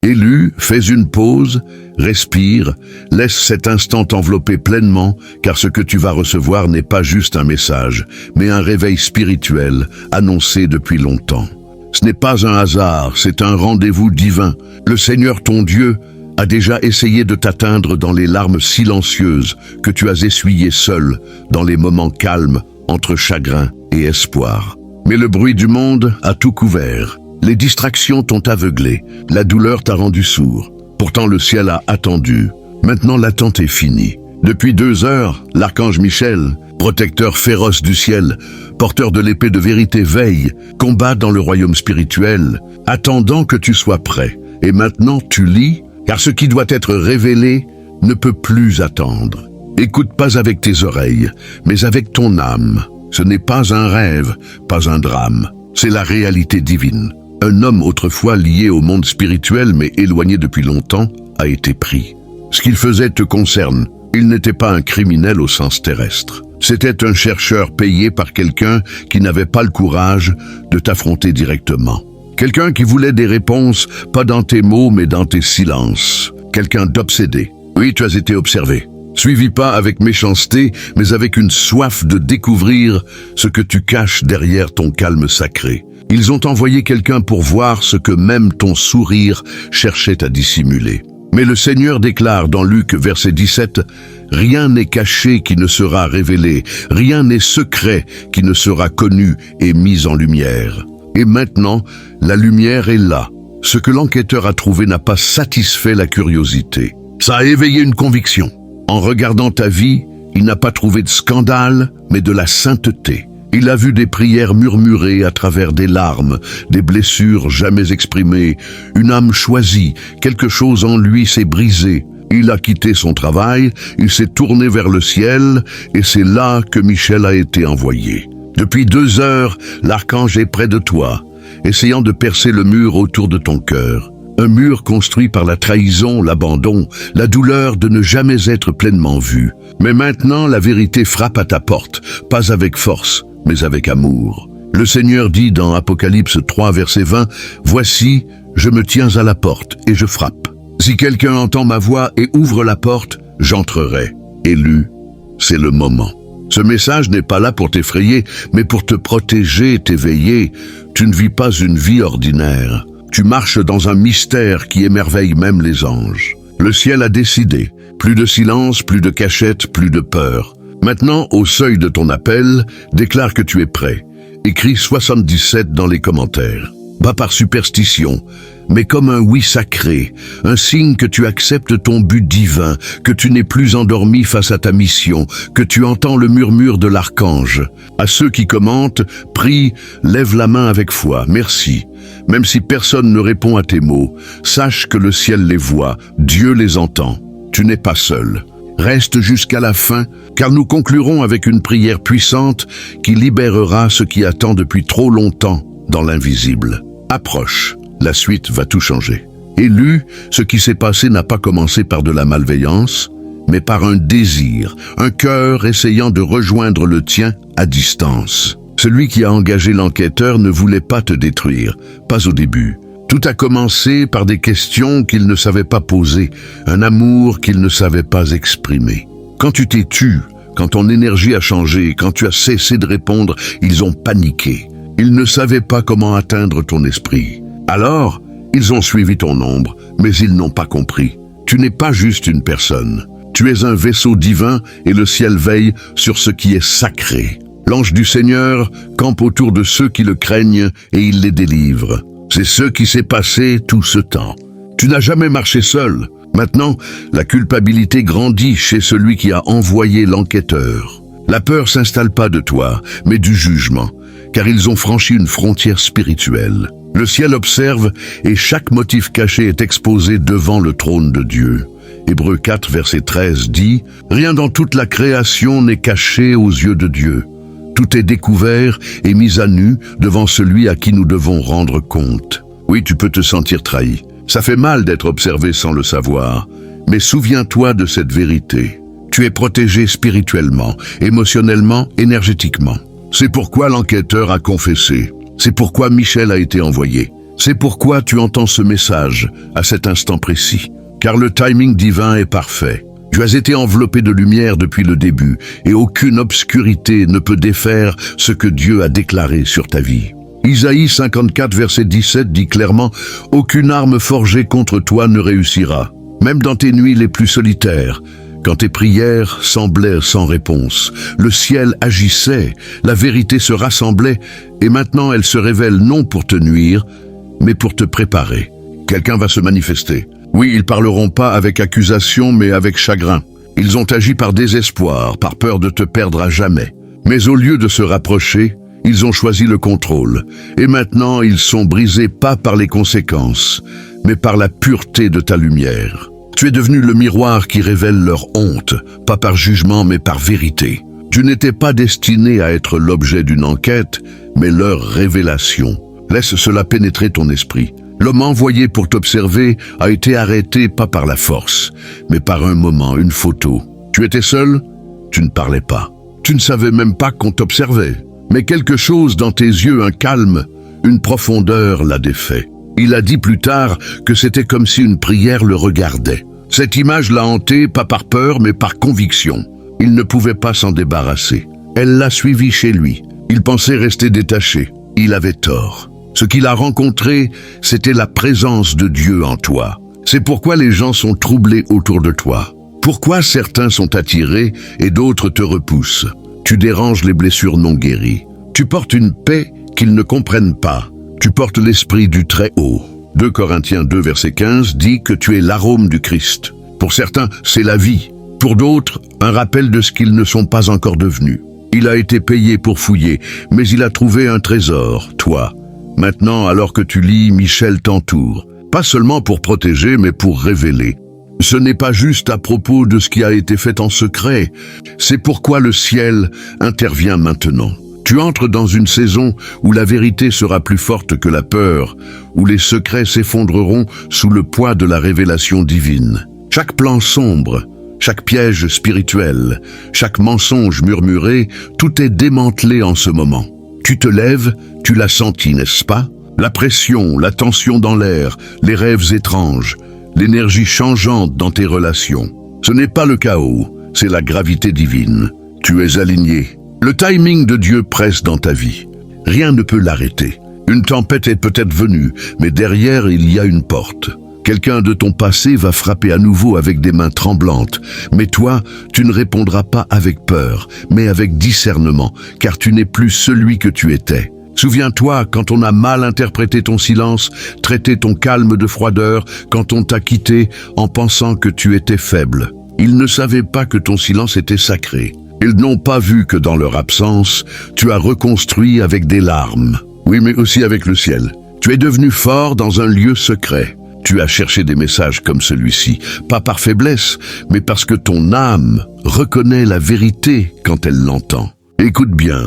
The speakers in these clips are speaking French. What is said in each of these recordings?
Élu, fais une pause, respire, laisse cet instant t'envelopper pleinement, car ce que tu vas recevoir n'est pas juste un message, mais un réveil spirituel annoncé depuis longtemps. Ce n'est pas un hasard, c'est un rendez-vous divin. Le Seigneur ton Dieu a déjà essayé de t'atteindre dans les larmes silencieuses que tu as essuyées seul, dans les moments calmes entre chagrin et espoir. Mais le bruit du monde a tout couvert. Les distractions t'ont aveuglé, la douleur t'a rendu sourd. Pourtant le ciel a attendu. Maintenant l'attente est finie. Depuis 2 heures, l'archange Michel, protecteur féroce du ciel, porteur de l'épée de vérité, veille, combat dans le royaume spirituel, attendant que tu sois prêt. Et maintenant tu lis, car ce qui doit être révélé ne peut plus attendre. Écoute pas avec tes oreilles, mais avec ton âme. Ce n'est pas un rêve, pas un drame. C'est la réalité divine. Un homme autrefois lié au monde spirituel mais éloigné depuis longtemps a été pris. Ce qu'il faisait te concerne. Il n'était pas un criminel au sens terrestre. C'était un chercheur payé par quelqu'un qui n'avait pas le courage de t'affronter directement. Quelqu'un qui voulait des réponses, pas dans tes mots mais dans tes silences. Quelqu'un d'obsédé. Oui, tu as été observé. Suivi pas avec méchanceté, mais avec une soif de découvrir ce que tu caches derrière ton calme sacré. Ils ont envoyé quelqu'un pour voir ce que même ton sourire cherchait à dissimuler. Mais le Seigneur déclare dans Luc verset 17, « Rien n'est caché qui ne sera révélé, rien n'est secret qui ne sera connu et mis en lumière. » Et maintenant, la lumière est là. Ce que l'enquêteur a trouvé n'a pas satisfait la curiosité. Ça a éveillé une conviction. En regardant ta vie, il n'a pas trouvé de scandale, mais de la sainteté. Il a vu des prières murmurées à travers des larmes, des blessures jamais exprimées, une âme choisie, quelque chose en lui s'est brisé. Il a quitté son travail, il s'est tourné vers le ciel, et c'est là que Michel a été envoyé. Depuis 2 heures, l'archange est près de toi, essayant de percer le mur autour de ton cœur. Un mur construit par la trahison, l'abandon, la douleur de ne jamais être pleinement vu. Mais maintenant, la vérité frappe à ta porte, pas avec force, mais avec amour. Le Seigneur dit dans Apocalypse 3, verset 20, « Voici, je me tiens à la porte et je frappe. Si quelqu'un entend ma voix et ouvre la porte, j'entrerai. » Élu, c'est le moment. Ce message n'est pas là pour t'effrayer, mais pour te protéger, t'éveiller. Tu ne vis pas une vie ordinaire. Tu marches dans un mystère qui émerveille même les anges. Le ciel a décidé. Plus de silence, plus de cachette, plus de peur. Maintenant, au seuil de ton appel, déclare que tu es prêt. Écris 77 dans les commentaires. Pas par superstition, mais comme un oui sacré, un signe que tu acceptes ton but divin, que tu n'es plus endormi face à ta mission, que tu entends le murmure de l'archange. À ceux qui commentent, prie, lève la main avec foi, merci. Même si personne ne répond à tes mots, sache que le ciel les voit, Dieu les entend. Tu n'es pas seul. Reste jusqu'à la fin, car nous conclurons avec une prière puissante qui libérera ce qui attend depuis trop longtemps dans l'invisible. Approche, la suite va tout changer. Élu, ce qui s'est passé n'a pas commencé par de la malveillance, mais par un désir, un cœur essayant de rejoindre le tien à distance. Celui qui a engagé l'enquêteur ne voulait pas te détruire, pas au début. Tout a commencé par des questions qu'il ne savait pas poser, un amour qu'il ne savait pas exprimer. Quand tu t'es tu, quand ton énergie a changé, quand tu as cessé de répondre, ils ont paniqué. Ils ne savaient pas comment atteindre ton esprit. Alors, ils ont suivi ton ombre, mais ils n'ont pas compris. Tu n'es pas juste une personne. Tu es un vaisseau divin et le ciel veille sur ce qui est sacré. L'ange du Seigneur campe autour de ceux qui le craignent et il les délivre. C'est ce qui s'est passé tout ce temps. Tu n'as jamais marché seul. Maintenant, la culpabilité grandit chez celui qui a envoyé l'enquêteur. La peur s'installe pas de toi, mais du jugement, car ils ont franchi une frontière spirituelle. Le ciel observe et chaque motif caché est exposé devant le trône de Dieu. Hébreux 4, verset 13 dit « Rien dans toute la création n'est caché aux yeux de Dieu. Tout est découvert et mis à nu devant celui à qui nous devons rendre compte. » Oui, tu peux te sentir trahi. Ça fait mal d'être observé sans le savoir, mais souviens-toi de cette vérité. Tu es protégé spirituellement, émotionnellement, énergétiquement. C'est pourquoi l'enquêteur a confessé. C'est pourquoi Michel a été envoyé. C'est pourquoi tu entends ce message à cet instant précis. Car le timing divin est parfait. Tu as été enveloppé de lumière depuis le début et aucune obscurité ne peut défaire ce que Dieu a déclaré sur ta vie. Isaïe 54, verset 17 dit clairement « Aucune arme forgée contre toi ne réussira, même dans tes nuits les plus solitaires. » Quand tes prières semblaient sans réponse, le ciel agissait, la vérité se rassemblait, et maintenant elle se révèle non pour te nuire, mais pour te préparer. Quelqu'un va se manifester. Oui, ils parleront pas avec accusation, mais avec chagrin. Ils ont agi par désespoir, par peur de te perdre à jamais. Mais au lieu de se rapprocher, ils ont choisi le contrôle. Et maintenant, ils sont brisés pas par les conséquences, mais par la pureté de ta lumière. Tu es devenu le miroir qui révèle leur honte, pas par jugement mais par vérité. Tu n'étais pas destiné à être l'objet d'une enquête, mais leur révélation. Laisse cela pénétrer ton esprit. L'homme envoyé pour t'observer a été arrêté pas par la force, mais par un moment, une photo. Tu étais seul, tu ne parlais pas. Tu ne savais même pas qu'on t'observait. Mais quelque chose dans tes yeux, un calme, une profondeur l'a défait. Il a dit plus tard que c'était comme si une prière le regardait. Cette image l'a hanté, pas par peur, mais par conviction. Il ne pouvait pas s'en débarrasser. Elle l'a suivi chez lui. Il pensait rester détaché. Il avait tort. Ce qu'il a rencontré, c'était la présence de Dieu en toi. C'est pourquoi les gens sont troublés autour de toi. Pourquoi certains sont attirés et d'autres te repoussent. Tu déranges les blessures non guéries. Tu portes une paix qu'ils ne comprennent pas. Tu portes l'esprit du Très-Haut. 2 Corinthiens 2, verset 15 dit que tu es l'arôme du Christ. Pour certains, c'est la vie. Pour d'autres, un rappel de ce qu'ils ne sont pas encore devenus. Il a été payé pour fouiller, mais il a trouvé un trésor, toi. Maintenant, alors que tu lis, Michel t'entoure. Pas seulement pour protéger, mais pour révéler. Ce n'est pas juste à propos de ce qui a été fait en secret. C'est pourquoi le ciel intervient maintenant. Tu entres dans une saison où la vérité sera plus forte que la peur, où les secrets s'effondreront sous le poids de la révélation divine. Chaque plan sombre, chaque piège spirituel, chaque mensonge murmuré, tout est démantelé en ce moment. Tu te lèves, tu l'as senti, n'est-ce pas? La pression, la tension dans l'air, les rêves étranges, l'énergie changeante dans tes relations. Ce n'est pas le chaos, c'est la gravité divine. Tu es aligné. Le timing de Dieu presse dans ta vie. Rien ne peut l'arrêter. Une tempête est peut-être venue, mais derrière il y a une porte. Quelqu'un de ton passé va frapper à nouveau avec des mains tremblantes. Mais toi, tu ne répondras pas avec peur, mais avec discernement, car tu n'es plus celui que tu étais. Souviens-toi, quand on a mal interprété ton silence, traité ton calme de froideur, quand on t'a quitté en pensant que tu étais faible. Ils ne savaient pas que ton silence était sacré. Ils n'ont pas vu que dans leur absence, tu as reconstruit avec des larmes. Oui, mais aussi avec le ciel. Tu es devenu fort dans un lieu secret. Tu as cherché des messages comme celui-ci, pas par faiblesse, mais parce que ton âme reconnaît la vérité quand elle l'entend. Écoute bien,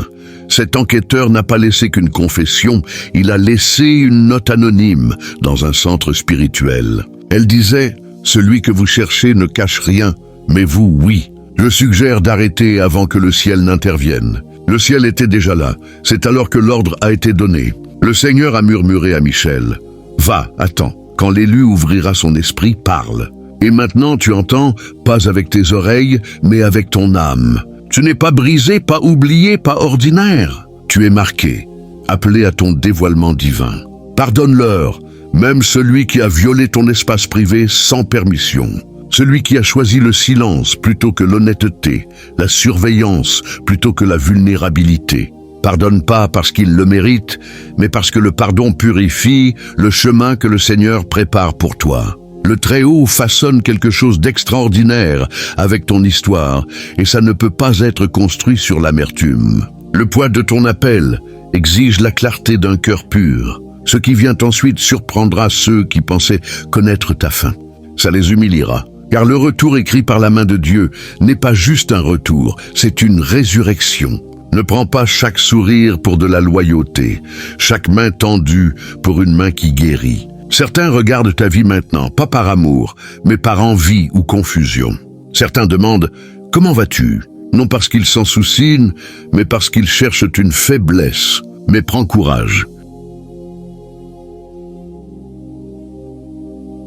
cet enquêteur n'a pas laissé qu'une confession, il a laissé une note anonyme dans un centre spirituel. Elle disait « Celui que vous cherchez ne cache rien, mais vous, oui ». Je suggère d'arrêter avant que le ciel n'intervienne. Le ciel était déjà là, c'est alors que l'ordre a été donné. Le Seigneur a murmuré à Michel « Va, attends, quand l'élu ouvrira son esprit, parle. » Et maintenant tu entends, pas avec tes oreilles, mais avec ton âme. Tu n'es pas brisé, pas oublié, pas ordinaire. Tu es marqué, appelé à ton dévoilement divin. Pardonne-leur, même celui qui a violé ton espace privé sans permission. Celui qui a choisi le silence plutôt que l'honnêteté, la surveillance plutôt que la vulnérabilité. Pardonne pas parce qu'il le mérite, mais parce que le pardon purifie le chemin que le Seigneur prépare pour toi. Le Très-Haut façonne quelque chose d'extraordinaire avec ton histoire, et ça ne peut pas être construit sur l'amertume. Le poids de ton appel exige la clarté d'un cœur pur. Ce qui vient ensuite surprendra ceux qui pensaient connaître ta fin. Ça les humiliera. Car le retour écrit par la main de Dieu n'est pas juste un retour, c'est une résurrection. Ne prends pas chaque sourire pour de la loyauté, chaque main tendue pour une main qui guérit. Certains regardent ta vie maintenant, pas par amour, mais par envie ou confusion. Certains demandent « Comment vas-tu » Non parce qu'ils s'en soucient, mais parce qu'ils cherchent une faiblesse. Mais prends courage.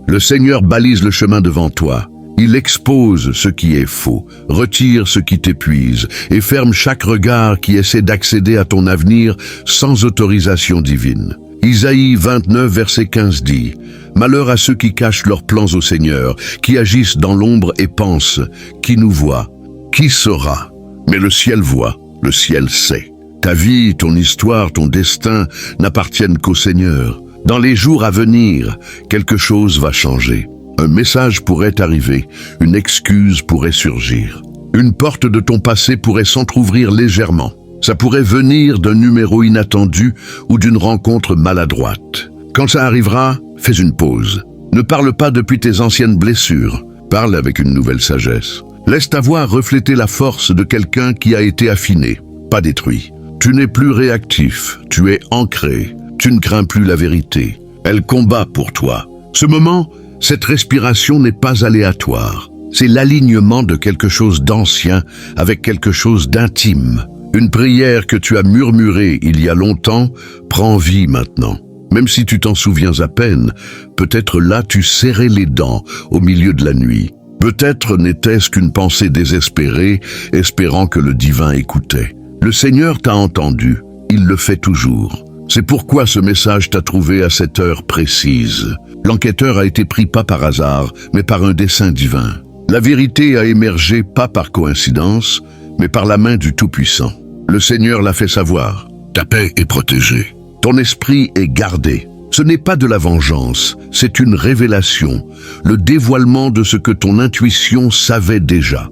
Le Seigneur balise le chemin devant toi. Il expose ce qui est faux, retire ce qui t'épuise et ferme chaque regard qui essaie d'accéder à ton avenir sans autorisation divine. Isaïe 29, verset 15 dit « Malheur à ceux qui cachent leurs plans au Seigneur, qui agissent dans l'ombre et pensent, qui nous voit, qui saura ?» Mais le ciel voit, le ciel sait. Ta vie, ton histoire, ton destin n'appartiennent qu'au Seigneur. Dans les jours à venir, quelque chose va changer. Un message pourrait arriver, une excuse pourrait surgir. Une porte de ton passé pourrait s'entrouvrir légèrement. Ça pourrait venir d'un numéro inattendu ou d'une rencontre maladroite. Quand ça arrivera, fais une pause. Ne parle pas depuis tes anciennes blessures. Parle avec une nouvelle sagesse. Laisse ta voix refléter la force de quelqu'un qui a été affiné, pas détruit. Tu n'es plus réactif, tu es ancré. Tu ne crains plus la vérité. Elle combat pour toi. Ce moment, cette respiration n'est pas aléatoire. C'est l'alignement de quelque chose d'ancien avec quelque chose d'intime. Une prière que tu as murmurée il y a longtemps prend vie maintenant. Même si tu t'en souviens à peine, peut-être là tu serrais les dents au milieu de la nuit. Peut-être n'était-ce qu'une pensée désespérée, espérant que le divin écoutait. Le Seigneur t'a entendu, il le fait toujours. C'est pourquoi ce message t'a trouvé à cette heure précise. L'enquêteur a été pris pas par hasard, mais par un dessein divin. La vérité a émergé pas par coïncidence, mais par la main du Tout-Puissant. Le Seigneur l'a fait savoir. Ta paix est protégée. Ton esprit est gardé. Ce n'est pas de la vengeance, c'est une révélation, le dévoilement de ce que ton intuition savait déjà.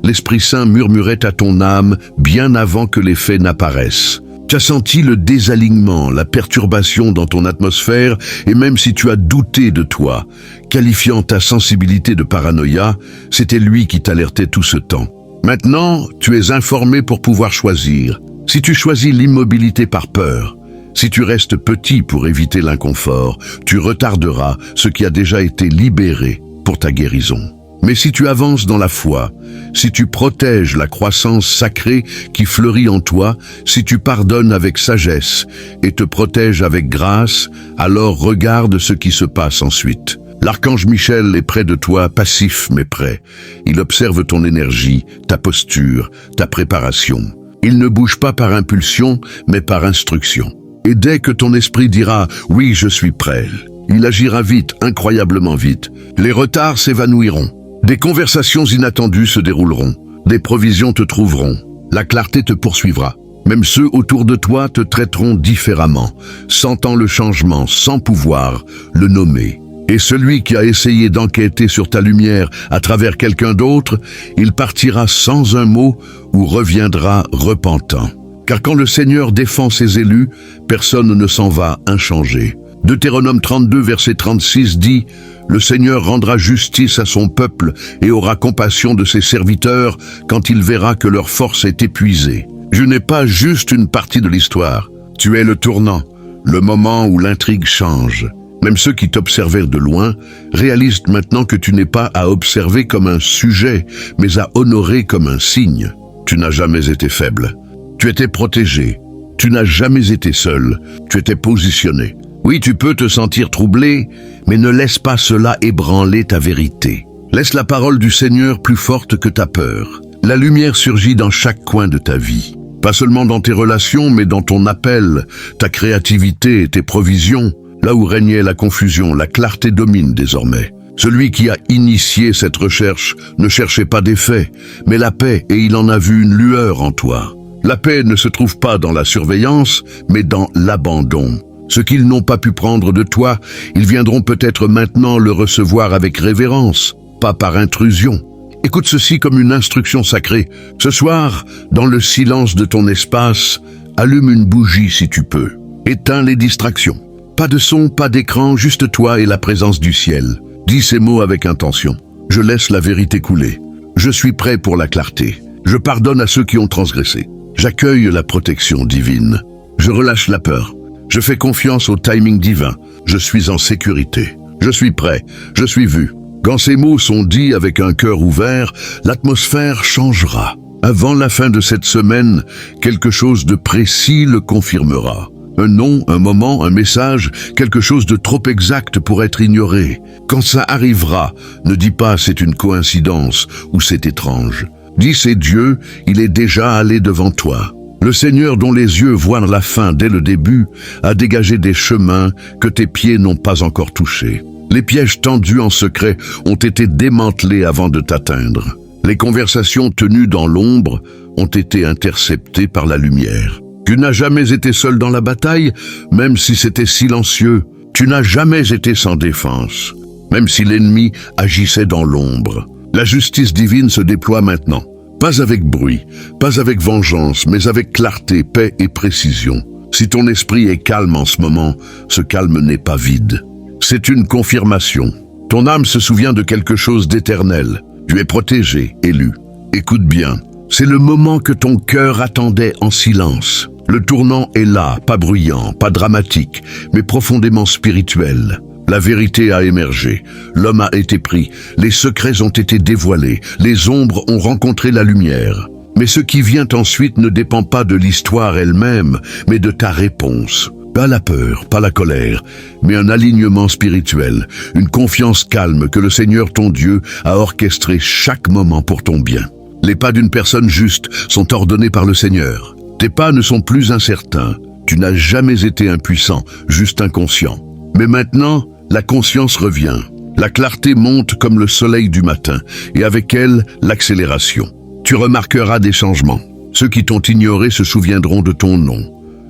L'Esprit Saint murmurait à ton âme bien avant que les faits n'apparaissent. Tu as senti le désalignement, la perturbation dans ton atmosphère, et même si tu as douté de toi, qualifiant ta sensibilité de paranoïa, c'était lui qui t'alertait tout ce temps. Maintenant, tu es informé pour pouvoir choisir. Si tu choisis l'immobilité par peur, si tu restes petit pour éviter l'inconfort, tu retarderas ce qui a déjà été libéré pour ta guérison. Mais si tu avances dans la foi, si tu protèges la croissance sacrée qui fleurit en toi, si tu pardonnes avec sagesse et te protèges avec grâce, alors regarde ce qui se passe ensuite. L'archange Michel est près de toi, passif mais prêt. Il observe ton énergie, ta posture, ta préparation. Il ne bouge pas par impulsion, mais par instruction. Et dès que ton esprit dira « Oui, je suis prêt », il agira vite, incroyablement vite. Les retards s'évanouiront. Des conversations inattendues se dérouleront. Des provisions te trouveront. La clarté te poursuivra. Même ceux autour de toi te traiteront différemment, sentant le changement, sans pouvoir le nommer. Et celui qui a essayé d'enquêter sur ta lumière à travers quelqu'un d'autre, il partira sans un mot ou reviendra repentant. Car quand le Seigneur défend ses élus, personne ne s'en va inchangé. Deutéronome 32, verset 36 dit « Le Seigneur rendra justice à son peuple et aura compassion de ses serviteurs quand il verra que leur force est épuisée. » Je n'ai pas juste une partie de l'histoire. Tu es le tournant, le moment où l'intrigue change. Même ceux qui t'observaient de loin réalisent maintenant que tu n'es pas à observer comme un sujet, mais à honorer comme un signe. Tu n'as jamais été faible. Tu étais protégé. Tu n'as jamais été seul. Tu étais positionné. Oui, tu peux te sentir troublé, mais ne laisse pas cela ébranler ta vérité. Laisse la parole du Seigneur plus forte que ta peur. La lumière surgit dans chaque coin de ta vie. Pas seulement dans tes relations, mais dans ton appel, ta créativité et tes provisions. Là où régnait la confusion, la clarté domine désormais. Celui qui a initié cette recherche ne cherchait pas des faits, mais la paix, et il en a vu une lueur en toi. La paix ne se trouve pas dans la surveillance, mais dans l'abandon. Ce qu'ils n'ont pas pu prendre de toi, ils viendront peut-être maintenant le recevoir avec révérence, pas par intrusion. Écoute ceci comme une instruction sacrée. Ce soir, dans le silence de ton espace, allume une bougie si tu peux. Éteins les distractions. Pas de son, pas d'écran, juste toi et la présence du ciel. Dis ces mots avec intention. Je laisse la vérité couler. Je suis prêt pour la clarté. Je pardonne à ceux qui ont transgressé. J'accueille la protection divine. Je relâche la peur. Je fais confiance au timing divin. Je suis en sécurité. Je suis prêt. Je suis vu. Quand ces mots sont dits avec un cœur ouvert, l'atmosphère changera. Avant la fin de cette semaine, quelque chose de précis le confirmera. Un nom, un moment, un message, quelque chose de trop exact pour être ignoré. Quand ça arrivera, ne dis pas c'est une coïncidence ou c'est étrange. Dis c'est Dieu, il est déjà allé devant toi. Le Seigneur dont les yeux voient la fin dès le début a dégagé des chemins que tes pieds n'ont pas encore touchés. Les pièges tendus en secret ont été démantelés avant de t'atteindre. Les conversations tenues dans l'ombre ont été interceptées par la lumière. Tu n'as jamais été seul dans la bataille, même si c'était silencieux. Tu n'as jamais été sans défense, même si l'ennemi agissait dans l'ombre. La justice divine se déploie maintenant. Pas avec bruit, pas avec vengeance, mais avec clarté, paix et précision. Si ton esprit est calme en ce moment, ce calme n'est pas vide. C'est une confirmation. Ton âme se souvient de quelque chose d'éternel. Tu es protégé, élu. Écoute bien, c'est le moment que ton cœur attendait en silence. Le tournant est là, pas bruyant, pas dramatique, mais profondément spirituel. La vérité a émergé, l'homme a été pris, les secrets ont été dévoilés, les ombres ont rencontré la lumière. Mais ce qui vient ensuite ne dépend pas de l'histoire elle-même, mais de ta réponse. Pas la peur, pas la colère, mais un alignement spirituel, une confiance calme que le Seigneur ton Dieu a orchestré chaque moment pour ton bien. Les pas d'une personne juste sont ordonnés par le Seigneur. Tes pas ne sont plus incertains. Tu n'as jamais été impuissant, juste inconscient. Mais maintenant, la conscience revient. La clarté monte comme le soleil du matin, et avec elle, l'accélération. Tu remarqueras des changements. Ceux qui t'ont ignoré se souviendront de ton nom.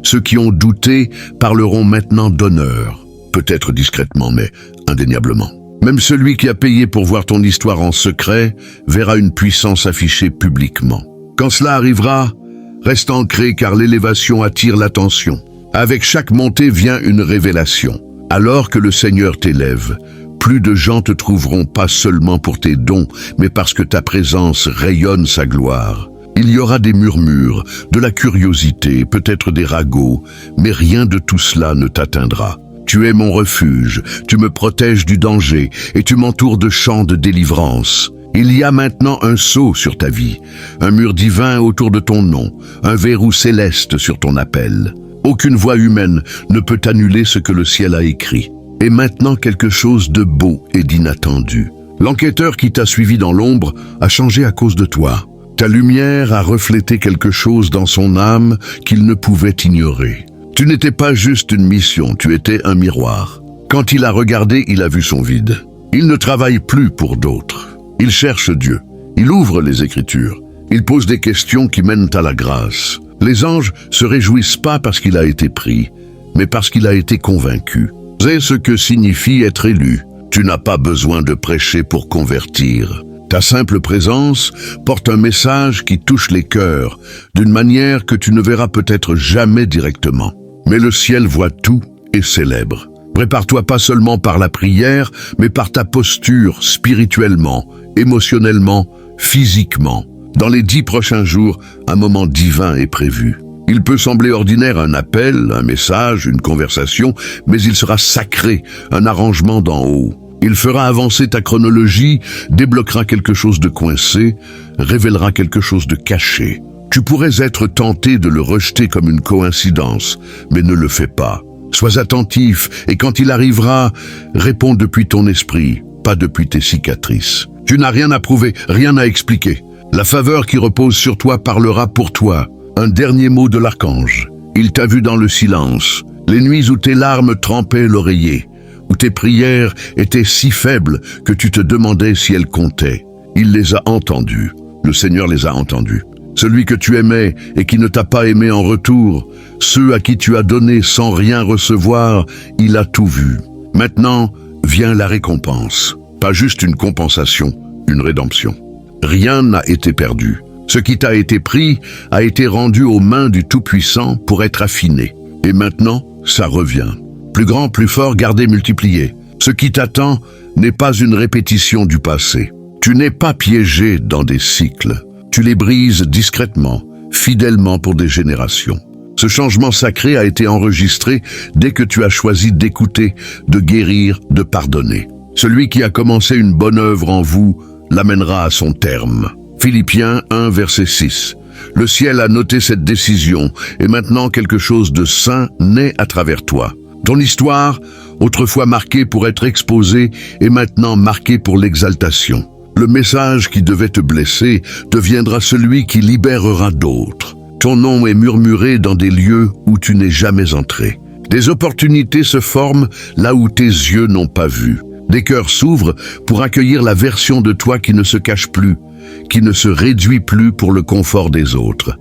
Ceux qui ont douté parleront maintenant d'honneur. Peut-être discrètement, mais indéniablement. Même celui qui a payé pour voir ton histoire en secret verra une puissance affichée publiquement. Quand cela arrivera, reste ancré car l'élévation attire l'attention. Avec chaque montée vient une révélation. Alors que le Seigneur t'élève, plus de gens te trouveront pas seulement pour tes dons, mais parce que ta présence rayonne sa gloire. Il y aura des murmures, de la curiosité, peut-être des ragots, mais rien de tout cela ne t'atteindra. Tu es mon refuge, tu me protèges du danger et tu m'entoures de chants de délivrance. Il y a maintenant un sceau sur ta vie, un mur divin autour de ton nom, un verrou céleste sur ton appel. Aucune voix humaine ne peut annuler ce que le ciel a écrit. Et maintenant quelque chose de beau et d'inattendu. L'enquêteur qui t'a suivi dans l'ombre a changé à cause de toi. Ta lumière a reflété quelque chose dans son âme qu'il ne pouvait ignorer. Tu n'étais pas juste une mission, tu étais un miroir. Quand il a regardé, il a vu son vide. Il ne travaille plus pour d'autres. Il cherche Dieu. Il ouvre les Écritures. Il pose des questions qui mènent à la grâce. Les anges se réjouissent pas parce qu'il a été pris, mais parce qu'il a été convaincu. C'est ce que signifie être élu. Tu n'as pas besoin de prêcher pour convertir. Ta simple présence porte un message qui touche les cœurs d'une manière que tu ne verras peut-être jamais directement. Mais le ciel voit tout et célèbre. Prépare-toi pas seulement par la prière, mais par ta posture spirituellement, émotionnellement, physiquement. Dans les 10 prochains jours, un moment divin est prévu. Il peut sembler ordinaire, un appel, un message, une conversation, mais il sera sacré, un arrangement d'en haut. Il fera avancer ta chronologie, débloquera quelque chose de coincé, révélera quelque chose de caché. Tu pourrais être tenté de le rejeter comme une coïncidence, mais ne le fais pas. Sois attentif et quand il arrivera, réponds depuis ton esprit, pas depuis tes cicatrices. Tu n'as rien à prouver, rien à expliquer. La faveur qui repose sur toi parlera pour toi. Un dernier mot de l'archange. Il t'a vu dans le silence, les nuits où tes larmes trempaient l'oreiller, où tes prières étaient si faibles que tu te demandais si elles comptaient. Il les a entendues. Le Seigneur les a entendues. Celui que tu aimais et qui ne t'a pas aimé en retour, ceux à qui tu as donné sans rien recevoir, il a tout vu. Maintenant vient la récompense. Pas juste une compensation, une rédemption. Rien n'a été perdu. Ce qui t'a été pris a été rendu aux mains du Tout-Puissant pour être affiné. Et maintenant, ça revient. Plus grand, plus fort, gardé, multiplié. Ce qui t'attend n'est pas une répétition du passé. Tu n'es pas piégé dans des cycles. Tu les brises discrètement, fidèlement pour des générations. Ce changement sacré a été enregistré dès que tu as choisi d'écouter, de guérir, de pardonner. Celui qui a commencé une bonne œuvre en vous l'amènera à son terme. Philippiens 1, verset 6. Le ciel a noté cette décision, et maintenant quelque chose de saint naît à travers toi. Ton histoire, autrefois marquée pour être exposée, est maintenant marquée pour l'exaltation. Le message qui devait te blesser deviendra celui qui libérera d'autres. Ton nom est murmuré dans des lieux où tu n'es jamais entré. Des opportunités se forment là où tes yeux n'ont pas vu. Des cœurs s'ouvrent pour accueillir la version de toi qui ne se cache plus, qui ne se réduit plus pour le confort des autres.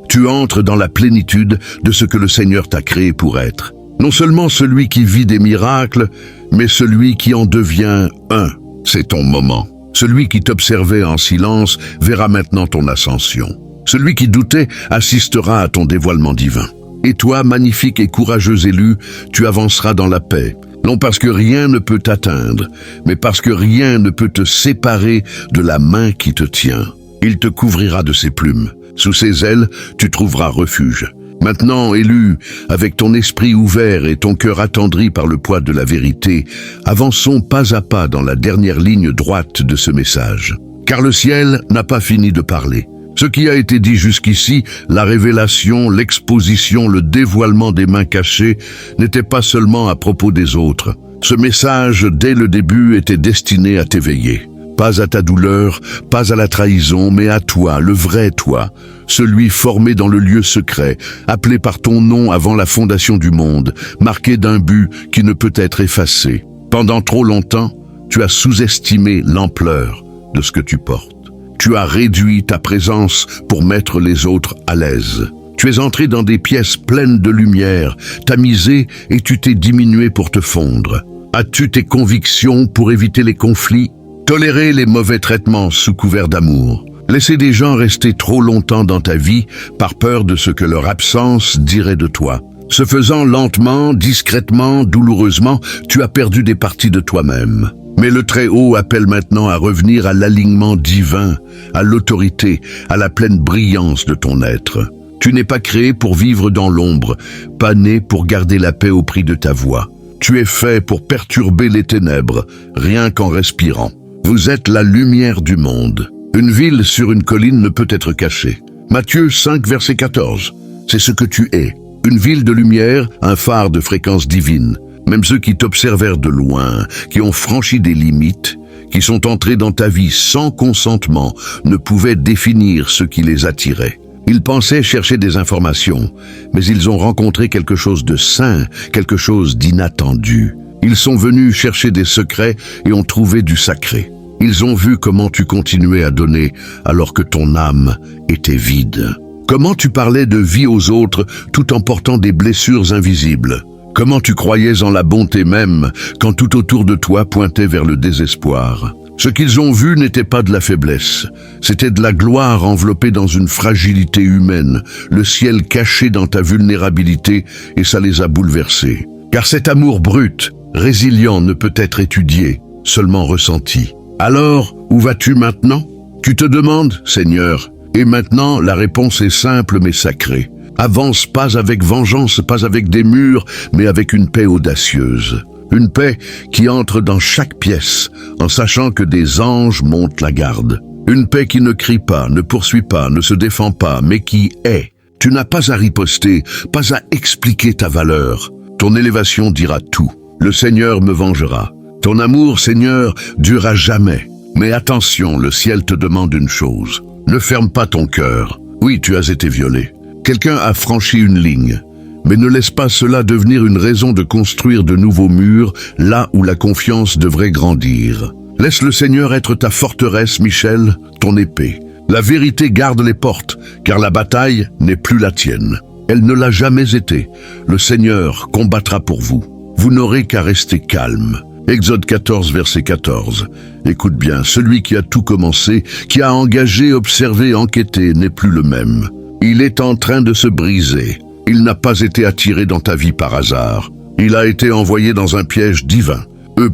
Tu entres dans la plénitude de ce que le Seigneur t'a créé pour être. Non seulement celui qui vit des miracles, mais celui qui en devient un. C'est ton moment. Celui qui t'observait en silence verra maintenant ton ascension. Celui qui doutait assistera à ton dévoilement divin. Et toi, magnifique et courageux élu, tu avanceras dans la paix. Non parce que rien ne peut t'atteindre, mais parce que rien ne peut te séparer de la main qui te tient. Il te couvrira de ses plumes. Sous ses ailes, tu trouveras refuge. Maintenant, élu, avec ton esprit ouvert et ton cœur attendri par le poids de la vérité, avançons pas à pas dans la dernière ligne droite de ce message. Car le ciel n'a pas fini de parler. Ce qui a été dit jusqu'ici, la révélation, l'exposition, le dévoilement des mains cachées, n'était pas seulement à propos des autres. Ce message, dès le début, était destiné à t'éveiller. Pas à ta douleur, pas à la trahison, mais à toi, le vrai toi, celui formé dans le lieu secret, appelé par ton nom avant la fondation du monde, marqué d'un but qui ne peut être effacé. Pendant trop longtemps, tu as sous-estimé l'ampleur de ce que tu portes. Tu as réduit ta présence pour mettre les autres à l'aise. Tu es entré dans des pièces pleines de lumière, tamisé et tu t'es diminué pour te fondre. As-tu tes convictions pour éviter les conflits? Tolérer les mauvais traitements sous couvert d'amour. Laisser des gens rester trop longtemps dans ta vie par peur de ce que leur absence dirait de toi. Ce faisant lentement, discrètement, douloureusement, tu as perdu des parties de toi-même. Mais le Très-Haut appelle maintenant à revenir à l'alignement divin, à l'autorité, à la pleine brillance de ton être. Tu n'es pas créé pour vivre dans l'ombre, pas né pour garder la paix au prix de ta voix. Tu es fait pour perturber les ténèbres, rien qu'en respirant. Vous êtes la lumière du monde. Une ville sur une colline ne peut être cachée. Matthieu 5, verset 14. C'est ce que tu es. Une ville de lumière, un phare de fréquence divine. Même ceux qui t'observèrent de loin, qui ont franchi des limites, qui sont entrés dans ta vie sans consentement, ne pouvaient définir ce qui les attirait. Ils pensaient chercher des informations, mais ils ont rencontré quelque chose de saint, quelque chose d'inattendu. Ils sont venus chercher des secrets et ont trouvé du sacré. Ils ont vu comment tu continuais à donner alors que ton âme était vide. Comment tu parlais de vie aux autres tout en portant des blessures invisibles. Comment tu croyais en la bonté même quand tout autour de toi pointait vers le désespoir. Ce qu'ils ont vu n'était pas de la faiblesse, c'était de la gloire enveloppée dans une fragilité humaine, le ciel caché dans ta vulnérabilité, et ça les a bouleversés. Car cet amour brut, résilient, ne peut être étudié, seulement ressenti. Alors, où vas-tu maintenant? Tu te demandes, Seigneur, et maintenant la réponse est simple mais sacrée. Avance pas avec vengeance, pas avec des murs, mais avec une paix audacieuse. Une paix qui entre dans chaque pièce, en sachant que des anges montent la garde. Une paix qui ne crie pas, ne poursuit pas, ne se défend pas, mais qui est. Tu n'as pas à riposter, pas à expliquer ta valeur. Ton élévation dira tout. Le Seigneur me vengera. Ton amour, Seigneur, durera jamais. Mais attention, le ciel te demande une chose. Ne ferme pas ton cœur. Oui, tu as été violé. Quelqu'un a franchi une ligne. Mais ne laisse pas cela devenir une raison de construire de nouveaux murs là où la confiance devrait grandir. Laisse le Seigneur être ta forteresse, Michel, ton épée. La vérité garde les portes, car la bataille n'est plus la tienne. Elle ne l'a jamais été. Le Seigneur combattra pour vous. Vous n'aurez qu'à rester calme. Exode 14, verset 14. Écoute bien, celui qui a tout commencé, qui a engagé, observé, enquêté, n'est plus le même. Il est en train de se briser. Il n'a pas été attiré dans ta vie par hasard. Il a été envoyé dans un piège divin.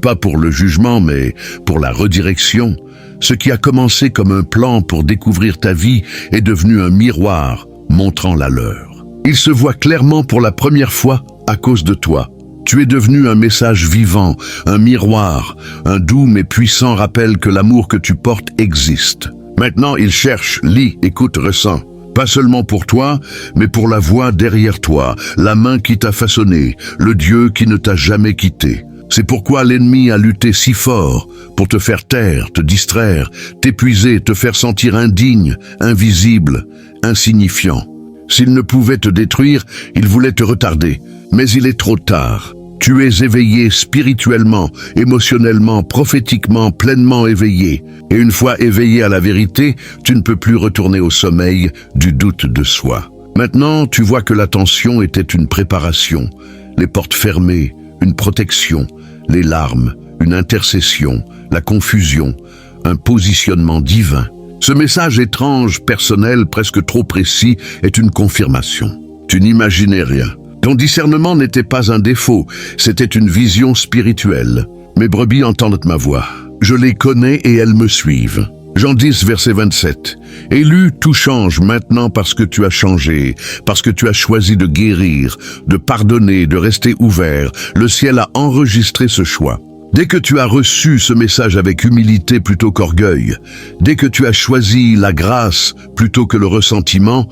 Pas pour le jugement, mais pour la redirection. Ce qui a commencé comme un plan pour découvrir ta vie est devenu un miroir montrant la leur. Il se voit clairement pour la première fois à cause de toi. Tu es devenu un message vivant, un miroir, un doux mais puissant rappel que l'amour que tu portes existe. Maintenant, il cherche, lit, écoute, ressent. Pas seulement pour toi, mais pour la voix derrière toi, la main qui t'a façonné, le Dieu qui ne t'a jamais quitté. C'est pourquoi l'ennemi a lutté si fort pour te faire taire, te distraire, t'épuiser, te faire sentir indigne, invisible, insignifiant. S'il ne pouvait te détruire, il voulait te retarder. Mais il est trop tard. Tu es éveillé spirituellement, émotionnellement, prophétiquement, pleinement éveillé. Et une fois éveillé à la vérité, tu ne peux plus retourner au sommeil du doute de soi. Maintenant, tu vois que l'attention était une préparation, les portes fermées, une protection, les larmes, une intercession, la confusion, un positionnement divin. Ce message étrange, personnel, presque trop précis, est une confirmation. Tu n'imaginais rien. Ton discernement n'était pas un défaut, c'était une vision spirituelle. Mes brebis entendent ma voix. Je les connais et elles me suivent. Jean 10, verset 27. Élu, tout change maintenant parce que tu as changé, parce que tu as choisi de guérir, de pardonner, de rester ouvert. Le ciel a enregistré ce choix. Dès que tu as reçu ce message avec humilité plutôt qu'orgueil, dès que tu as choisi la grâce plutôt que le ressentiment,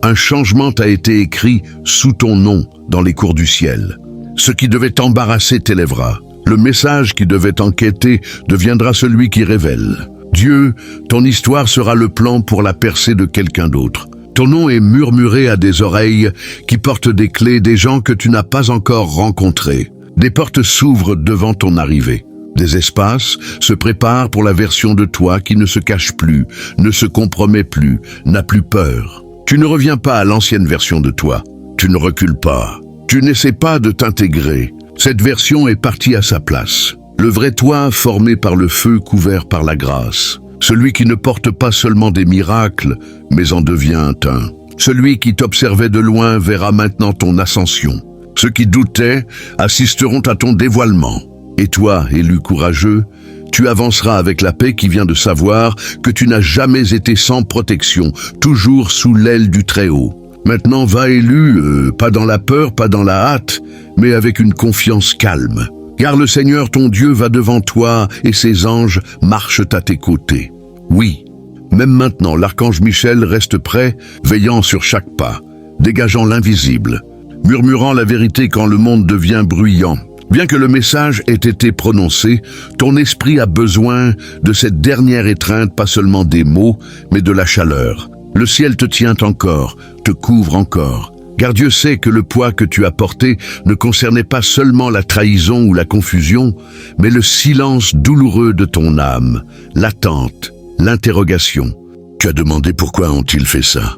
un changement t'a été écrit sous ton nom dans les cours du ciel. Ce qui devait t'embarrasser t'élèvera. Le message qui devait t'enquêter deviendra celui qui révèle. Dieu, ton histoire sera le plan pour la percée de quelqu'un d'autre. Ton nom est murmuré à des oreilles qui portent des clés des gens que tu n'as pas encore rencontrés. Des portes s'ouvrent devant ton arrivée. Des espaces se préparent pour la version de toi qui ne se cache plus, ne se compromet plus, n'a plus peur. Tu ne reviens pas à l'ancienne version de toi. Tu ne recules pas. Tu n'essaies pas de t'intégrer. Cette version est partie à sa place. Le vrai toi formé par le feu couvert par la grâce. Celui qui ne porte pas seulement des miracles, mais en devient un teint. Celui qui t'observait de loin verra maintenant ton ascension. Ceux qui doutaient assisteront à ton dévoilement. Et toi, élu courageux, tu avanceras avec la paix qui vient de savoir que tu n'as jamais été sans protection, toujours sous l'aile du Très-Haut. Maintenant va élu, pas dans la peur, pas dans la hâte, mais avec une confiance calme. Car le Seigneur ton Dieu va devant toi et ses anges marchent à tes côtés. Oui, même maintenant l'archange Michel reste prêt, veillant sur chaque pas, dégageant l'invisible, murmurant la vérité quand le monde devient bruyant. Bien que le message ait été prononcé, ton esprit a besoin de cette dernière étreinte, pas seulement des mots, mais de la chaleur. Le ciel te tient encore, te couvre encore. Car Dieu sait que le poids que tu as porté ne concernait pas seulement la trahison ou la confusion, mais le silence douloureux de ton âme, l'attente, l'interrogation. Tu as demandé pourquoi ont-ils fait ça,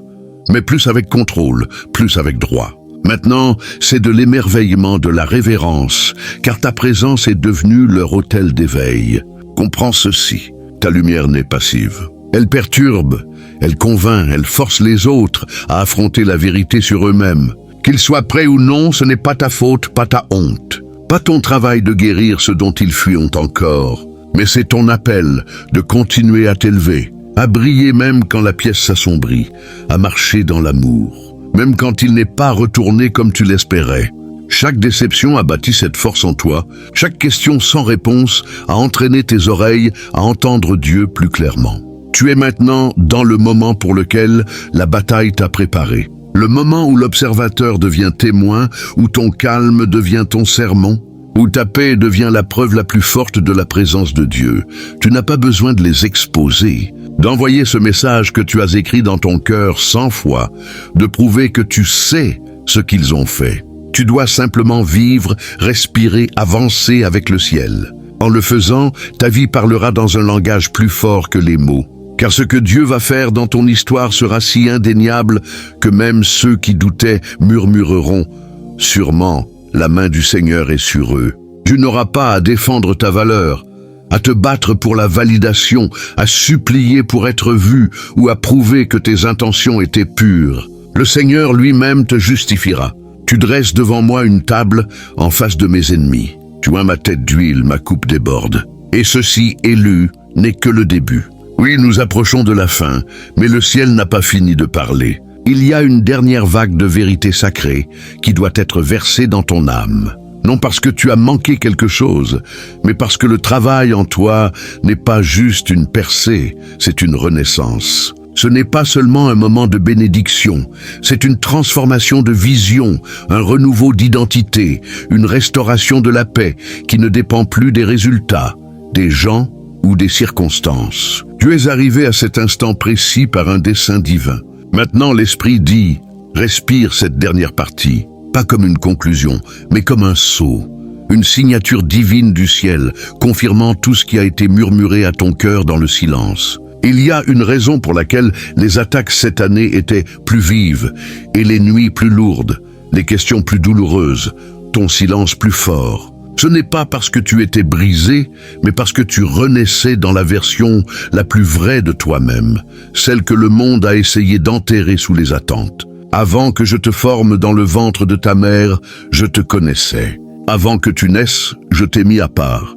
mais plus avec contrôle, plus avec droit. Maintenant, c'est de l'émerveillement, de la révérence, car ta présence est devenue leur autel d'éveil. Comprends ceci, ta lumière n'est passive. Elle perturbe, elle convainc, elle force les autres à affronter la vérité sur eux-mêmes. Qu'ils soient prêts ou non, ce n'est pas ta faute, pas ta honte. Pas ton travail de guérir ce dont ils fuient encore, mais c'est ton appel de continuer à t'élever, à briller même quand la pièce s'assombrit, à marcher dans l'amour. Même quand il n'est pas retourné comme tu l'espérais. Chaque déception a bâti cette force en toi, chaque question sans réponse a entraîné tes oreilles à entendre Dieu plus clairement. Tu es maintenant dans le moment pour lequel la bataille t'a préparé. Le moment où l'observateur devient témoin, où ton calme devient ton sermon, où ta paix devient la preuve la plus forte de la présence de Dieu. Tu n'as pas besoin de les exposer, d'envoyer ce message que tu as écrit dans ton cœur 100 fois, de prouver que tu sais ce qu'ils ont fait. Tu dois simplement vivre, respirer, avancer avec le ciel. En le faisant, ta vie parlera dans un langage plus fort que les mots. Car ce que Dieu va faire dans ton histoire sera si indéniable que même ceux qui doutaient murmureront « Sûrement, la main du Seigneur est sur eux. » Tu n'auras pas à défendre ta valeur, à te battre pour la validation, à supplier pour être vu ou à prouver que tes intentions étaient pures. Le Seigneur lui-même te justifiera. Tu dresses devant moi une table en face de mes ennemis. Tu vois ma tête d'huile, ma coupe déborde. Et ceci, élu, n'est que le début. Oui, nous approchons de la fin, mais le ciel n'a pas fini de parler. Il y a une dernière vague de vérité sacrée qui doit être versée dans ton âme. Non parce que tu as manqué quelque chose, mais parce que le travail en toi n'est pas juste une percée, c'est une renaissance. Ce n'est pas seulement un moment de bénédiction, c'est une transformation de vision, un renouveau d'identité, une restauration de la paix qui ne dépend plus des résultats, des gens ou des circonstances. Tu es arrivé à cet instant précis par un dessein divin. Maintenant l'Esprit dit, respire cette dernière partie, pas comme une conclusion, mais comme un sceau. Une signature divine du ciel, confirmant tout ce qui a été murmuré à ton cœur dans le silence. Il y a une raison pour laquelle les attaques cette année étaient plus vives et les nuits plus lourdes, les questions plus douloureuses, ton silence plus fort. Ce n'est pas parce que tu étais brisé, mais parce que tu renaissais dans la version la plus vraie de toi-même, celle que le monde a essayé d'enterrer sous les attentes. Avant que je te forme dans le ventre de ta mère, je te connaissais. Avant que tu naisses, je t'ai mis à part.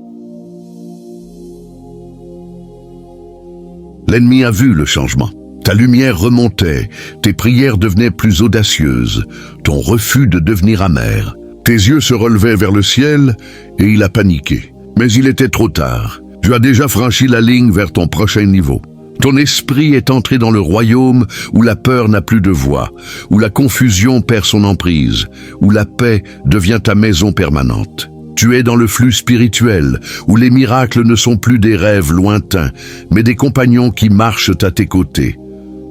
L'ennemi a vu le changement. Ta lumière remontait, tes prières devenaient plus audacieuses, ton refus de devenir amer. Tes yeux se relevaient vers le ciel et il a paniqué. Mais il était trop tard. Tu as déjà franchi la ligne vers ton prochain niveau. Ton esprit est entré dans le royaume où la peur n'a plus de voix, où la confusion perd son emprise, où la paix devient ta maison permanente. Tu es dans le flux spirituel, où les miracles ne sont plus des rêves lointains, mais des compagnons qui marchent à tes côtés.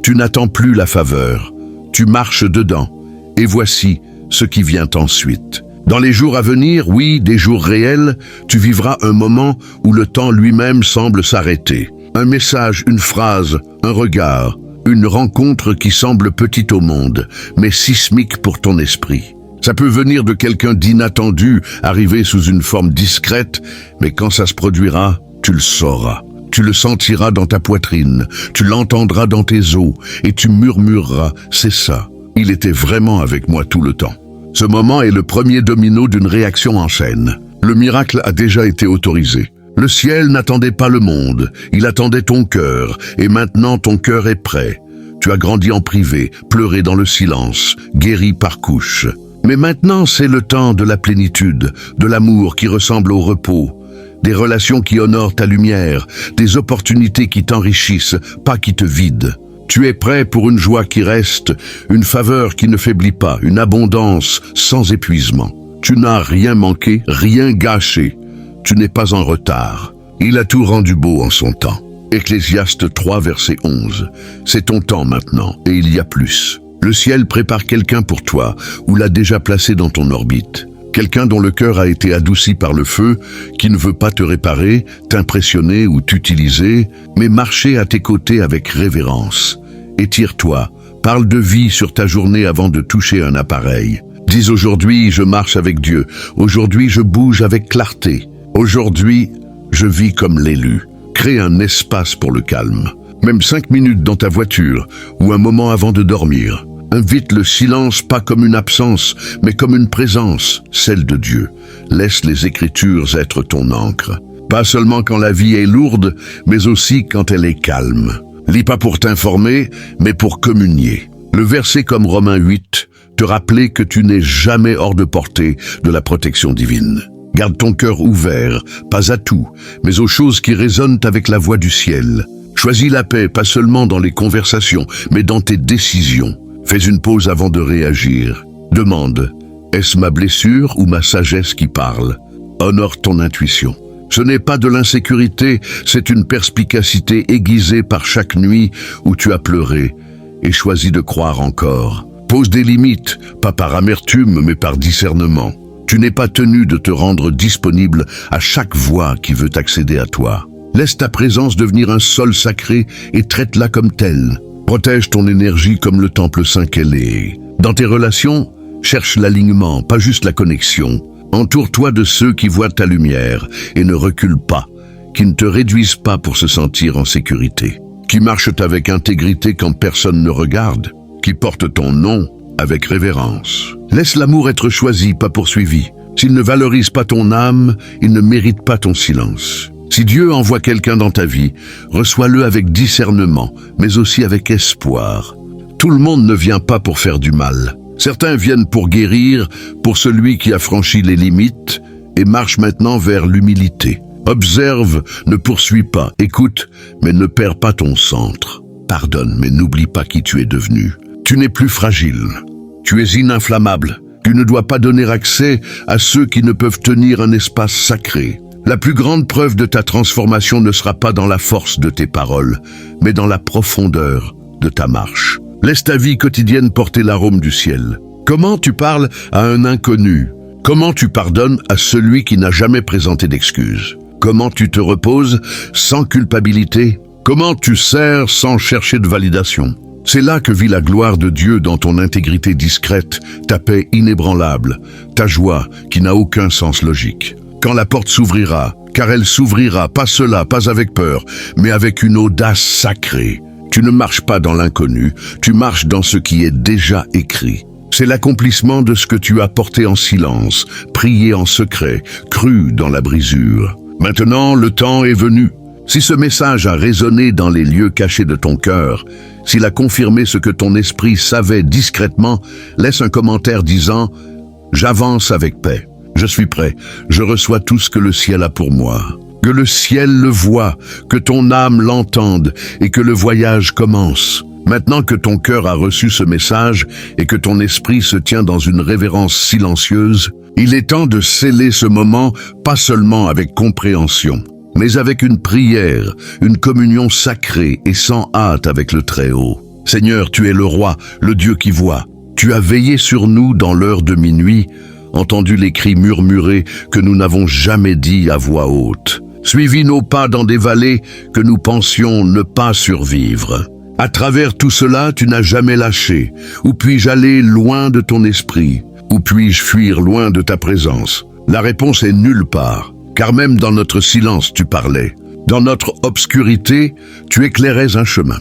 Tu n'attends plus la faveur, tu marches dedans, et voici ce qui vient ensuite. Dans les jours à venir, oui, des jours réels, tu vivras un moment où le temps lui-même semble s'arrêter. Un message, une phrase, un regard, une rencontre qui semble petite au monde, mais sismique pour ton esprit. Ça peut venir de quelqu'un d'inattendu, arrivé sous une forme discrète, mais quand ça se produira, tu le sauras. Tu le sentiras dans ta poitrine, tu l'entendras dans tes os, et tu murmureras, c'est ça. Il était vraiment avec moi tout le temps. Ce moment est le premier domino d'une réaction en chaîne. Le miracle a déjà été autorisé. Le ciel n'attendait pas le monde, il attendait ton cœur, et maintenant ton cœur est prêt. Tu as grandi en privé, pleuré dans le silence, guéri par couches. Mais maintenant c'est le temps de la plénitude, de l'amour qui ressemble au repos, des relations qui honorent ta lumière, des opportunités qui t'enrichissent, pas qui te vident. Tu es prêt pour une joie qui reste, une faveur qui ne faiblit pas, une abondance sans épuisement. Tu n'as rien manqué, rien gâché. Tu n'es pas en retard. Il a tout rendu beau en son temps. Ecclésiaste 3, verset 11. C'est ton temps maintenant, et il y a plus. Le ciel prépare quelqu'un pour toi, ou l'a déjà placé dans ton orbite. Quelqu'un dont le cœur a été adouci par le feu, qui ne veut pas te réparer, t'impressionner ou t'utiliser, mais marcher à tes côtés avec révérence. Étire-toi, parle de vie sur ta journée avant de toucher un appareil. Dis aujourd'hui, je marche avec Dieu. Aujourd'hui, je bouge avec clarté. Aujourd'hui, je vis comme l'élu. Crée un espace pour le calme. Même 5 minutes dans ta voiture ou un moment avant de dormir. Invite le silence pas comme une absence, mais comme une présence, celle de Dieu. Laisse les Écritures être ton encre. Pas seulement quand la vie est lourde, mais aussi quand elle est calme. Lis pas pour t'informer, mais pour communier. Le verset comme Romains 8, te rappeler que tu n'es jamais hors de portée de la protection divine. Garde ton cœur ouvert, pas à tout, mais aux choses qui résonnent avec la voix du ciel. Choisis la paix, pas seulement dans les conversations, mais dans tes décisions. Fais une pause avant de réagir. Demande, est-ce ma blessure ou ma sagesse qui parle? Honore ton intuition. Ce n'est pas de l'insécurité, c'est une perspicacité aiguisée par chaque nuit où tu as pleuré et choisi de croire encore. Pose des limites, pas par amertume, mais par discernement. Tu n'es pas tenu de te rendre disponible à chaque voix qui veut accéder à toi. Laisse ta présence devenir un sol sacré et traite-la comme telle. Protège ton énergie comme le temple saint qu'elle est. Dans tes relations, cherche l'alignement, pas juste la connexion. Entoure-toi de ceux qui voient ta lumière et ne reculent pas, qui ne te réduisent pas pour se sentir en sécurité, qui marchent avec intégrité quand personne ne regarde, qui portent ton nom avec révérence. Laisse l'amour être choisi, pas poursuivi. S'il ne valorise pas ton âme, il ne mérite pas ton silence. Si Dieu envoie quelqu'un dans ta vie, reçois-le avec discernement, mais aussi avec espoir. Tout le monde ne vient pas pour faire du mal. Certains viennent pour guérir, pour celui qui a franchi les limites et marche maintenant vers l'humilité. Observe, ne poursuis pas, écoute, mais ne perds pas ton centre. Pardonne, mais n'oublie pas qui tu es devenu. Tu n'es plus fragile, tu es ininflammable. Tu ne dois pas donner accès à ceux qui ne peuvent tenir un espace sacré. La plus grande preuve de ta transformation ne sera pas dans la force de tes paroles, mais dans la profondeur de ta marche. Laisse ta vie quotidienne porter l'arôme du ciel. Comment tu parles à un inconnu? Comment tu pardonnes à celui qui n'a jamais présenté d'excuses? Comment tu te reposes sans culpabilité? Comment tu sers sans chercher de validation? C'est là que vit la gloire de Dieu dans ton intégrité discrète, ta paix inébranlable, ta joie qui n'a aucun sens logique. Quand la porte s'ouvrira, car elle s'ouvrira, pas cela, pas avec peur, mais avec une audace sacrée. Tu ne marches pas dans l'inconnu, tu marches dans ce qui est déjà écrit. C'est l'accomplissement de ce que tu as porté en silence, prié en secret, cru dans la brisure. Maintenant, le temps est venu. Si ce message a résonné dans les lieux cachés de ton cœur, s'il a confirmé ce que ton esprit savait discrètement, laisse un commentaire disant « J'avance avec paix, je suis prêt, je reçois tout ce que le ciel a pour moi. » Que le ciel le voie, que ton âme l'entende et que le voyage commence. Maintenant que ton cœur a reçu ce message et que ton esprit se tient dans une révérence silencieuse, il est temps de sceller ce moment, pas seulement avec compréhension, mais avec une prière, une communion sacrée et sans hâte avec le Très-Haut. Seigneur, tu es le roi, le Dieu qui voit. Tu as veillé sur nous dans l'heure de minuit, entendu les cris murmurés que nous n'avons jamais dit à voix haute. Suivi nos pas dans des vallées que nous pensions ne pas survivre. À travers tout cela, tu n'as jamais lâché. Où puis-je aller loin de ton esprit? Où puis-je fuir loin de ta présence? La réponse est nulle part, car même dans notre silence, tu parlais. Dans notre obscurité, tu éclairais un chemin.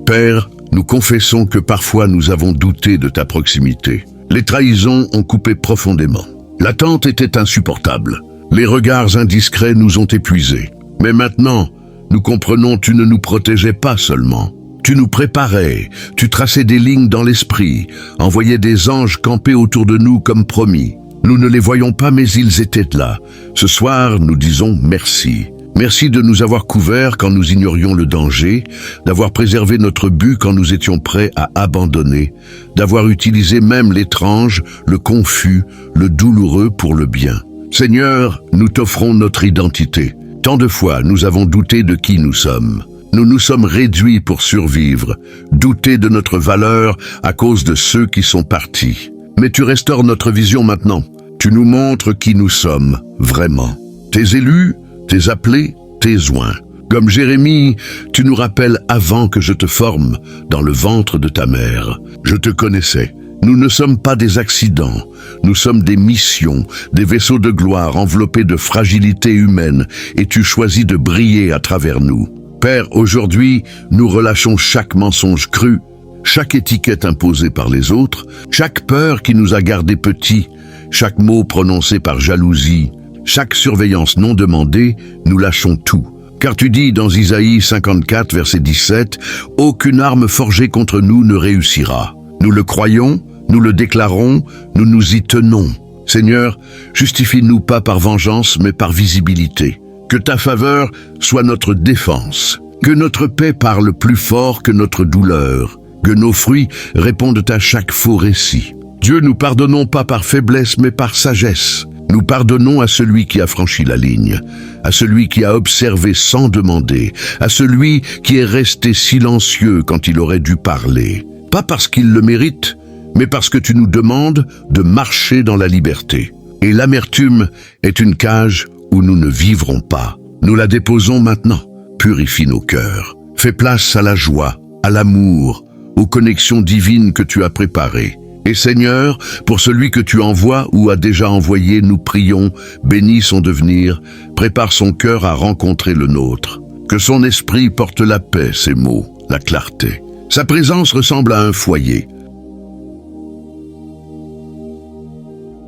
Père, nous confessons que parfois nous avons douté de ta proximité. Les trahisons ont coupé profondément. L'attente était insupportable. Les regards indiscrets nous ont épuisés. Mais maintenant, nous comprenons, tu ne nous protégeais pas seulement. Tu nous préparais, tu traçais des lignes dans l'esprit, envoyais des anges camper autour de nous comme promis. Nous ne les voyons pas, mais ils étaient là. Ce soir, nous disons merci. Merci de nous avoir couverts quand nous ignorions le danger, d'avoir préservé notre but quand nous étions prêts à abandonner, d'avoir utilisé même l'étrange, le confus, le douloureux pour le bien. Seigneur, nous t'offrons notre identité. Tant de fois, nous avons douté de qui nous sommes. Nous nous sommes réduits pour survivre, douter de notre valeur à cause de ceux qui sont partis. Mais tu restaures notre vision maintenant. Tu nous montres qui nous sommes, vraiment. Tes élus, tes appelés, tes oints. Comme Jérémie, tu nous rappelles avant que je te forme dans le ventre de ta mère. Je te connaissais. Nous ne sommes pas des accidents, nous sommes des missions, des vaisseaux de gloire enveloppés de fragilité humaine, et tu choisis de briller à travers nous. Père, aujourd'hui, nous relâchons chaque mensonge cru, chaque étiquette imposée par les autres, chaque peur qui nous a gardés petits, chaque mot prononcé par jalousie, chaque surveillance non demandée, nous lâchons tout. Car tu dis dans Isaïe 54, verset 17, « Aucune arme forgée contre nous ne réussira. » Nous le croyons, nous le déclarons, nous nous y tenons. Seigneur, justifie-nous pas par vengeance, mais par visibilité. Que ta faveur soit notre défense. Que notre paix parle plus fort que notre douleur. Que nos fruits répondent à chaque faux récit. Dieu, nous pardonnons pas par faiblesse, mais par sagesse. Nous pardonnons à celui qui a franchi la ligne, à celui qui a observé sans demander, à celui qui est resté silencieux quand il aurait dû parler. Pas parce qu'il le mérite, mais parce que tu nous demandes de marcher dans la liberté. Et l'amertume est une cage où nous ne vivrons pas. Nous la déposons maintenant. Purifie nos cœurs. Fais place à la joie, à l'amour, aux connexions divines que tu as préparées. Et Seigneur, pour celui que tu envoies ou as déjà envoyé, nous prions, bénis son devenir, prépare son cœur à rencontrer le nôtre. Que son esprit porte la paix, ses mots, la clarté. Sa présence ressemble à un foyer.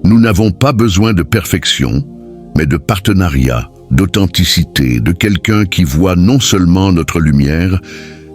Nous n'avons pas besoin de perfection, mais de partenariat, d'authenticité, de quelqu'un qui voit non seulement notre lumière,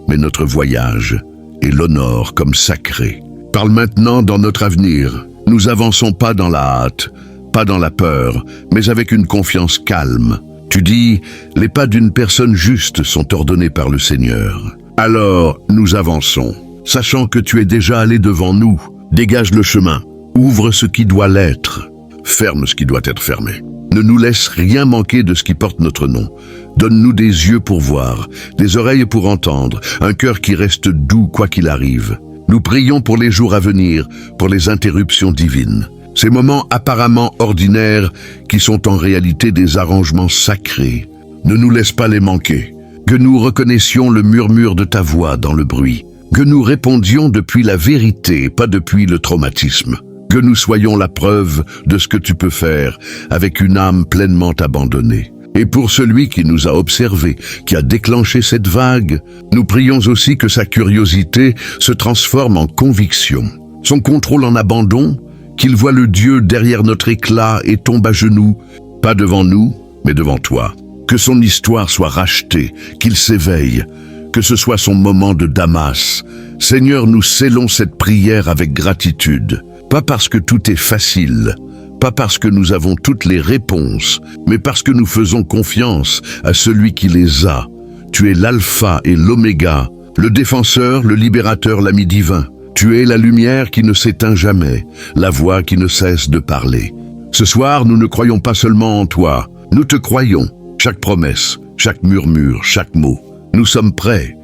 mais notre voyage et l'honore comme sacré. Parle maintenant dans notre avenir. Nous avançons pas dans la hâte, pas dans la peur, mais avec une confiance calme. Tu dis, les pas d'une personne juste sont ordonnés par le Seigneur. Alors, nous avançons, sachant que tu es déjà allé devant nous. Dégage le chemin, ouvre ce qui doit l'être, ferme ce qui doit être fermé. Ne nous laisse rien manquer de ce qui porte notre nom. Donne-nous des yeux pour voir, des oreilles pour entendre, un cœur qui reste doux quoi qu'il arrive. Nous prions pour les jours à venir, pour les interruptions divines. Ces moments apparemment ordinaires qui sont en réalité des arrangements sacrés. Ne nous laisse pas les manquer. Que nous reconnaissions le murmure de ta voix dans le bruit. Que nous répondions depuis la vérité, pas depuis le traumatisme. Que nous soyons la preuve de ce que tu peux faire avec une âme pleinement abandonnée. Et pour celui qui nous a observés, qui a déclenché cette vague, nous prions aussi que sa curiosité se transforme en conviction. Son contrôle en abandon, qu'il voie le Dieu derrière notre éclat et tombe à genoux, pas devant nous, mais devant toi. Que son histoire soit rachetée, qu'il s'éveille, que ce soit son moment de Damas. Seigneur, nous scellons cette prière avec gratitude, pas parce que tout est facile, pas parce que nous avons toutes les réponses, mais parce que nous faisons confiance à celui qui les a. Tu es l'alpha et l'oméga, le défenseur, le libérateur, l'ami divin. Tu es la lumière qui ne s'éteint jamais, la voix qui ne cesse de parler. Ce soir, nous ne croyons pas seulement en toi, nous te croyons. Chaque promesse, chaque murmure, chaque mot. Nous sommes prêts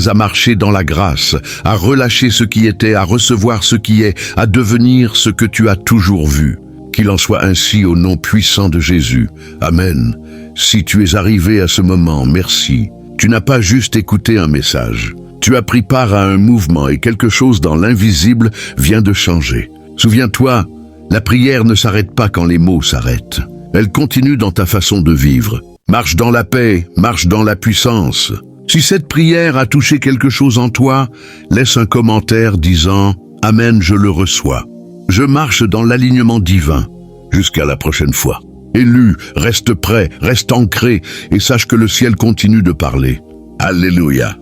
à marcher dans la grâce, à relâcher ce qui était, à recevoir ce qui est, à devenir ce que tu as toujours vu. Qu'il en soit ainsi au nom puissant de Jésus. Amen. Si tu es arrivé à ce moment, merci. Tu n'as pas juste écouté un message. Tu as pris part à un mouvement et quelque chose dans l'invisible vient de changer. Souviens-toi, la prière ne s'arrête pas quand les mots s'arrêtent. Elle continue dans ta façon de vivre. Marche dans la paix, marche dans la puissance. Si cette prière a touché quelque chose en toi, laisse un commentaire disant « Amen, je le reçois ». Je marche dans l'alignement divin. Jusqu'à la prochaine fois. Élu, reste prêt, reste ancré et sache que le ciel continue de parler. Alléluia.